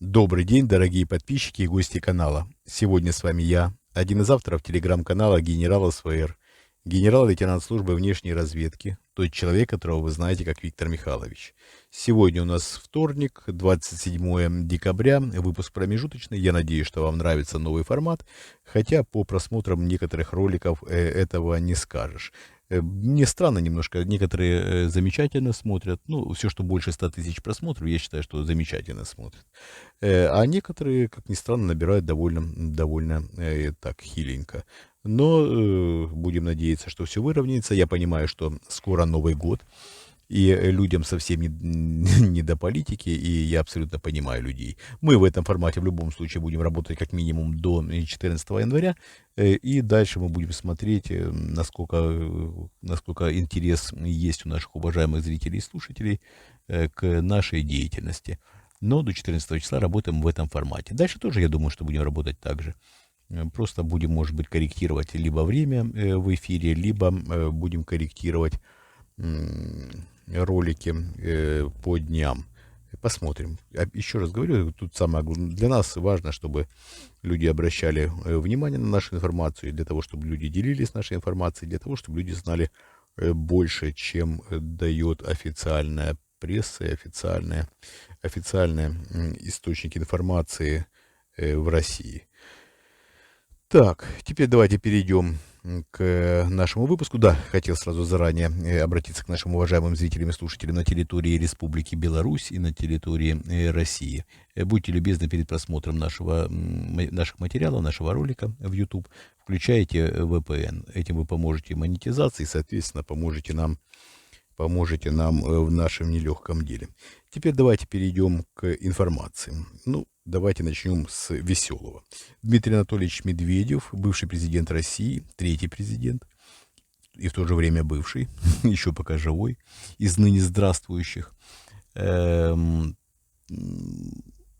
Добрый день, дорогие подписчики и гости канала. Сегодня с вами я, один из авторов телеграм-канала генерал СВР, генерал-лейтенант службы внешней разведки, тот человек, которого вы знаете как Виктор Михайлович. Сегодня у нас вторник, 27 декабря, выпуск промежуточный. Я надеюсь, что вам нравится новый формат, хотя по просмотрам некоторых роликов этого не скажешь. Мне странно немножко, некоторые замечательно смотрят, ну, все, что больше 100 тысяч просмотров, я считаю, что замечательно смотрят. А некоторые, как ни странно, набирают довольно так хиленько. Но будем надеяться, что все выровняется. Я понимаю, что скоро Новый год, и людям совсем не до политики, и я абсолютно понимаю людей. Мы в этом формате в любом случае будем работать как минимум до 14 января, и дальше мы будем смотреть, насколько интерес есть у наших уважаемых зрителей и слушателей к нашей деятельности. Но до 14 числа работаем в этом формате. Дальше тоже, я думаю, что будем работать так же. Просто будем, может быть, корректировать либо время в эфире, либо будем корректировать ролики по дням. Посмотрим. Еще раз говорю, тут самое главное, для нас важно, чтобы люди обращали внимание на нашу информацию, для того, чтобы люди делились нашей информацией, для того, чтобы люди знали больше, чем дает официальная пресса и официальные источники информации в России. Так, теперь давайте перейдем к нашему выпуску. Да, хотел сразу заранее обратиться к нашим уважаемым зрителям и слушателям на территории Республики Беларусь и на территории России. Будьте любезны перед просмотром наших материалов, нашего ролика в YouTube. Включайте VPN. Этим вы поможете монетизации и, соответственно, поможете нам в нашем нелегком деле. Теперь давайте перейдем к информации. Ну, давайте начнем с веселого. Дмитрий Анатольевич Медведев, бывший президент России, третий президент, и в то же время бывший, еще пока живой, из ныне здравствующих,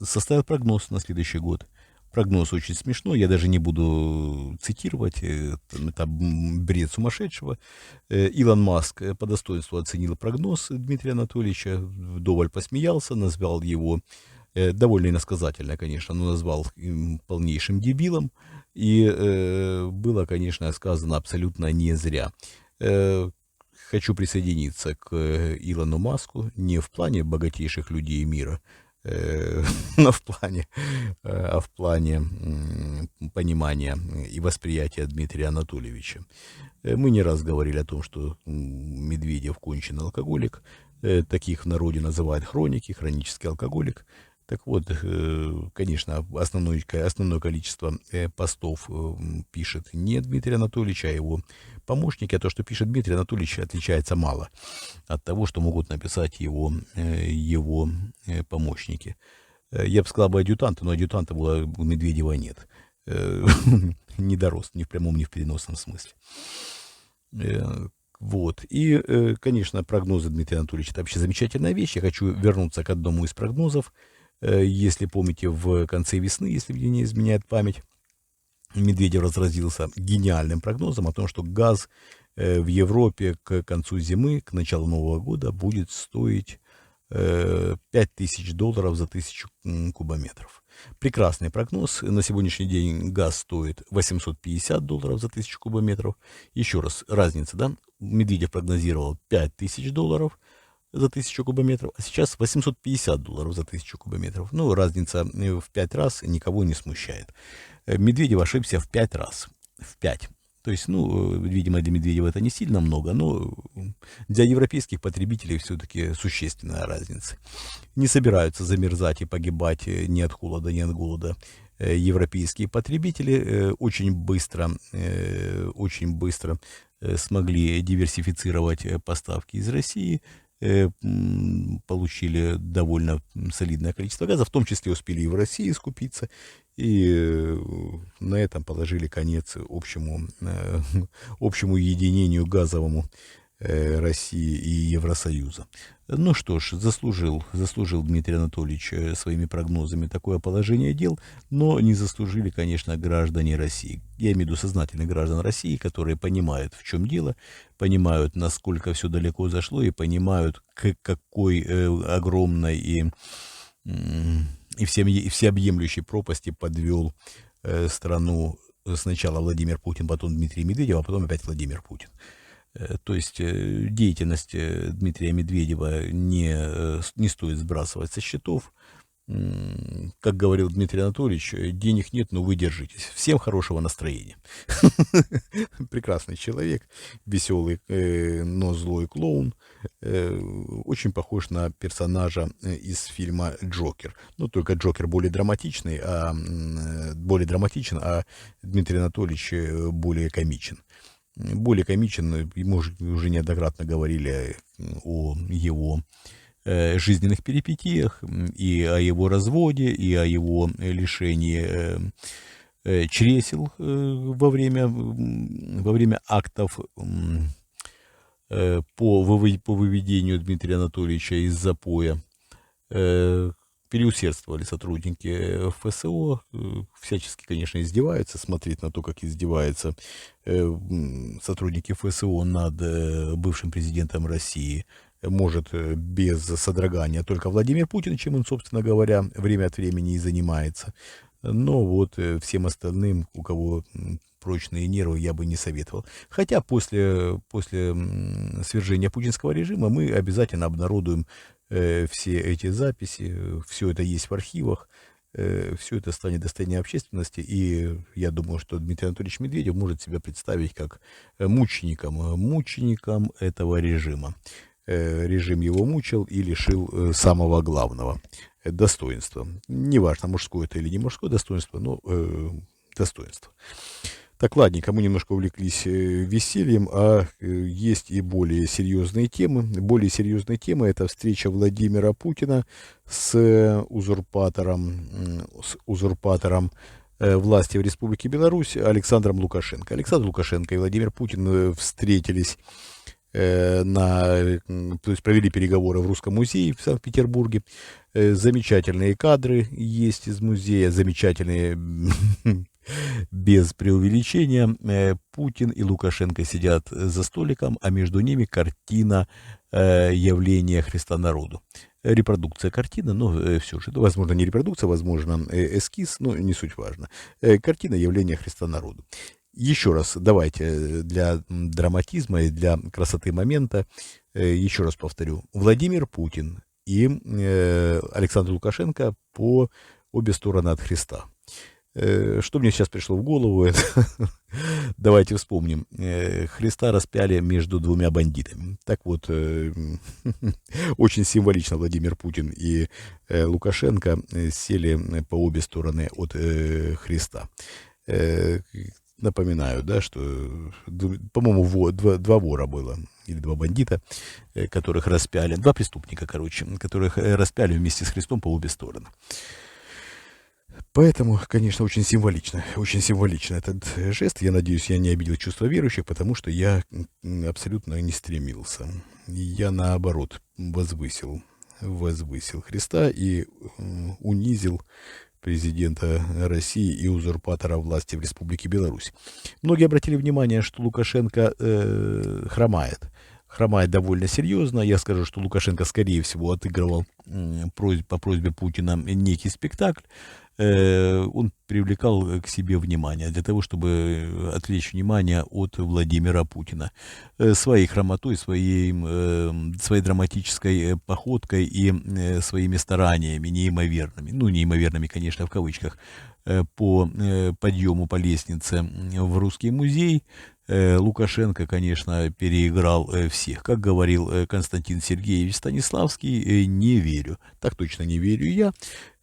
составил прогноз на следующий год. Прогноз очень смешной, я даже не буду цитировать, это бред сумасшедшего. Илон Маск по достоинству оценил прогноз Дмитрия Анатольевича, вдоволь посмеялся, назвал его, довольно иносказательно, конечно, но назвал полнейшим дебилом, и было, конечно, сказано абсолютно не зря. Хочу присоединиться к Илону Маску не в плане богатейших людей мира, но в плане понимания и восприятия Дмитрия Анатольевича. Мы не раз говорили о том, что Медведев конченый алкоголик, таких в народе называют хронический алкоголик. Так вот, конечно, основное количество постов пишет не Дмитрий Анатольевич, а его помощники. А то, что пишет Дмитрий Анатольевич, отличается мало от того, что могут написать его помощники. Я бы сказал бы адъютанты, но адъютанта у Медведева нет. Не дорос ни в прямом, ни в переносном смысле. Вот. И, конечно, прогнозы Дмитрия Анатольевича — это вообще замечательная вещь. Я хочу вернуться к одному из прогнозов. Если помните, в конце весны, если мне не изменяет память, Медведев разразился гениальным прогнозом о том, что газ в Европе к концу зимы, к началу Нового года будет стоить $5000 за 1000 кубометров. Прекрасный прогноз. На сегодняшний день газ стоит $850 за 1000 кубометров. Еще раз, разница, да? Медведев прогнозировал $5000 за 1000 кубометров, а сейчас $850 за 1000 кубометров. Ну, разница в 5 раз никого не смущает. Медведев ошибся в 5 раз. В 5. То есть, ну, видимо, для Медведева это не сильно много, но для европейских потребителей все-таки существенная разница. Не собираются замерзать и погибать ни от холода, ни от голода европейские потребители. Очень быстро смогли диверсифицировать поставки из России, получили довольно солидное количество газа, в том числе успели и в России скупиться, и на этом положили конец общему единению газовому России и Евросоюза. Ну что ж, заслужил Дмитрий Анатольевич своими прогнозами такое положение дел, но не заслужили, конечно, граждане России. Я имею в виду сознательных граждан России, которые понимают, в чем дело, понимают, насколько все далеко зашло, и понимают, к какой огромной и и всеобъемлющей пропасти подвел страну сначала Владимир Путин, потом Дмитрий Медведев, а потом опять Владимир Путин. То есть деятельность Дмитрия Медведева не стоит сбрасывать со счетов. Как говорил Дмитрий Анатольевич, денег нет, но вы держитесь. Всем хорошего настроения. Прекрасный человек, веселый, но злой клоун. Очень похож на персонажа из фильма «Джокер». Ну, только Джокер более драматичен, а Дмитрий Анатольевич более комичен. Более комичен, мы уже неоднократно говорили о его жизненных перипетиях, и о его разводе, и о его лишении чресел во время актов по выведению Дмитрия Анатольевича из запоя. Переусердствовали сотрудники ФСО, всячески, конечно, издеваются, смотреть на то, как издеваются сотрудники ФСО над бывшим президентом России, может без содрогания только Владимир Путин, чем он, собственно говоря, время от времени и занимается. Но вот всем остальным, у кого прочные нервы, я бы не советовал. Хотя после свержения путинского режима мы обязательно обнародуем все эти записи, все это есть в архивах, все это станет достоянием общественности, и я думаю, что Дмитрий Анатольевич Медведев может себя представить как мучеником этого режима. Режим его мучил и лишил самого главного — достоинства. Неважно, мужское это или не мужское достоинство, но достоинство. Так, ладненько, мы немножко увлеклись весельем, а есть и более серьезные темы. Более серьезная тема — это встреча Владимира Путина с узурпатором власти в Республике Беларусь Александром Лукашенко. Александр Лукашенко и Владимир Путин встретились, то есть провели переговоры в Русском музее в Санкт-Петербурге. Замечательные кадры есть из музея, замечательные без преувеличения. Путин и Лукашенко сидят за столиком, а между ними картина явления Христа народу. Репродукция картины, но все же, возможно, не репродукция, возможно, эскиз, но не суть важно. Картина явления Христа народу. Еще раз, давайте для драматизма и для красоты момента, еще раз повторю. Владимир Путин и Александр Лукашенко по обе стороны от Христа. Что мне сейчас пришло в голову, давайте вспомним. Христа распяли между двумя бандитами. Так вот, очень символично Владимир Путин и Лукашенко сели по обе стороны от Христа. Напоминаю, да, что, по-моему, два вора было, или два бандита, которых распяли, два преступника, которых распяли вместе с Христом по обе стороны. Поэтому, конечно, очень символично этот жест. Я надеюсь, я не обидел чувства верующих, потому что я абсолютно не стремился. Я, наоборот, возвысил Христа и унизил президента России и узурпатора власти в Республике Беларусь. Многие обратили внимание, что Лукашенко хромает довольно серьезно. Я скажу, что Лукашенко, скорее всего, отыгрывал по просьбе Путина некий спектакль. Он привлекал к себе внимание для того, чтобы отвлечь внимание от Владимира Путина своей хромотой, своей драматической походкой и своими стараниями неимоверными, конечно, в кавычках, по подъему по лестнице в Русский музей. Лукашенко, конечно, переиграл всех. Как говорил Константин Сергеевич Станиславский, не верю. Так точно не верю я.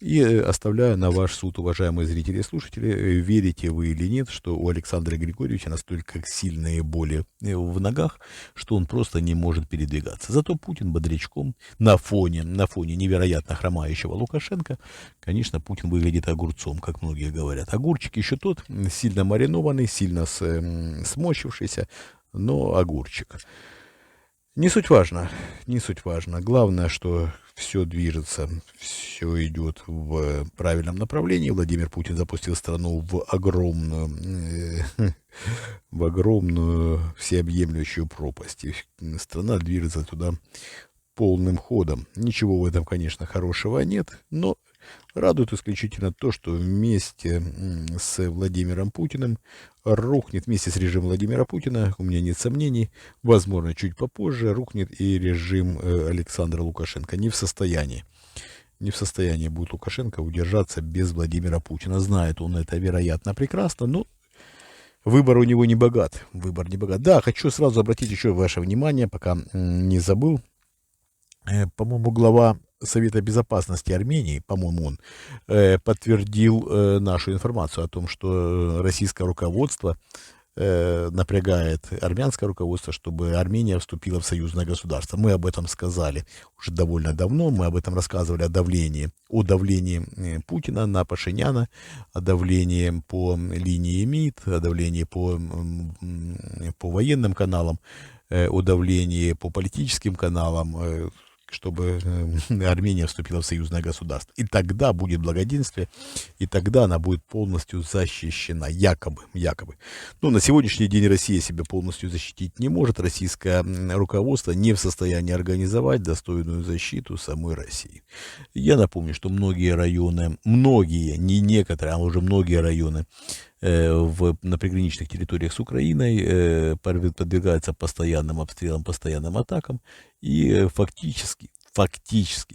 И оставляю на ваш суд, уважаемые зрители и слушатели, верите вы или нет, что у Александра Григорьевича настолько сильные боли в ногах, что он просто не может передвигаться. Зато Путин бодрячком на фоне невероятно хромающего Лукашенко, конечно, Путин выглядит огурцом, как многие говорят. Огурчик еще тот, сильно маринованный, сильно смочившийся, но огурчик. Не суть важно. Главное, что все движется, все идет в правильном направлении. Владимир Путин запустил страну в огромную всеобъемлющую пропасть. И страна движется туда полным ходом. Ничего в этом, конечно, хорошего нет, но Радует исключительно то, что вместе с Владимиром Путиным рухнет, вместе с режимом Владимира Путина, у меня нет сомнений, возможно, чуть попозже рухнет и режим Александра Лукашенко. Не в состоянии будет Лукашенко удержаться без Владимира Путина. Знает он это, вероятно, прекрасно, но выбор у него не богат. Выбор не богат. Да, хочу сразу обратить еще ваше внимание, пока не забыл. По-моему, глава Совета Безопасности Армении, по-моему, он подтвердил нашу информацию о том, что российское руководство напрягает армянское руководство, чтобы Армения вступила в союзное государство. Мы об этом сказали уже довольно давно, мы об этом рассказывали о давлении Путина на Пашиняна, о давлении по линии МИД, о давлении по военным каналам, о давлении по политическим каналам, чтобы Армения вступила в союзное государство. И тогда будет благоденствие, и тогда она будет полностью защищена, якобы. Но на сегодняшний день Россия себя полностью защитить не может. Российское руководство не в состоянии организовать достойную защиту самой России. Я напомню, что многие районы, не некоторые, а уже многие районы на приграничных территориях с Украиной подвергаются постоянным обстрелам, постоянным атакам и фактически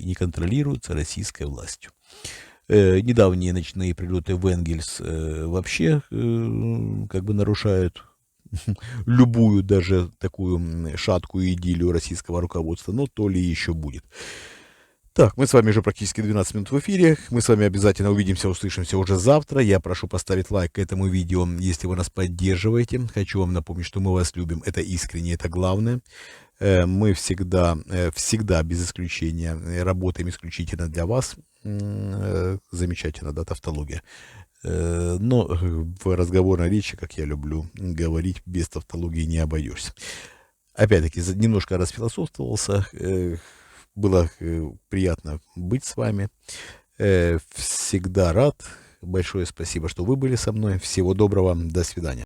не контролируются российской властью. Недавние ночные прилеты в Энгельс вообще как бы нарушают любую даже такую шаткую идиллию российского руководства, но то ли еще будет. Так, мы с вами уже практически 12 минут в эфире. Мы с вами обязательно увидимся, услышимся уже завтра. Я прошу поставить лайк к этому видео, если вы нас поддерживаете. Хочу вам напомнить, что мы вас любим. Это искренне, это главное. Мы всегда без исключения работаем исключительно для вас. Замечательно, да, тавтология. Но в разговорной речи, как я люблю говорить, без тавтологии не обойдешься. Опять-таки, немножко расфилософствовался. Было приятно быть с вами. Всегда рад. Большое спасибо, что вы были со мной. Всего доброго. До свидания.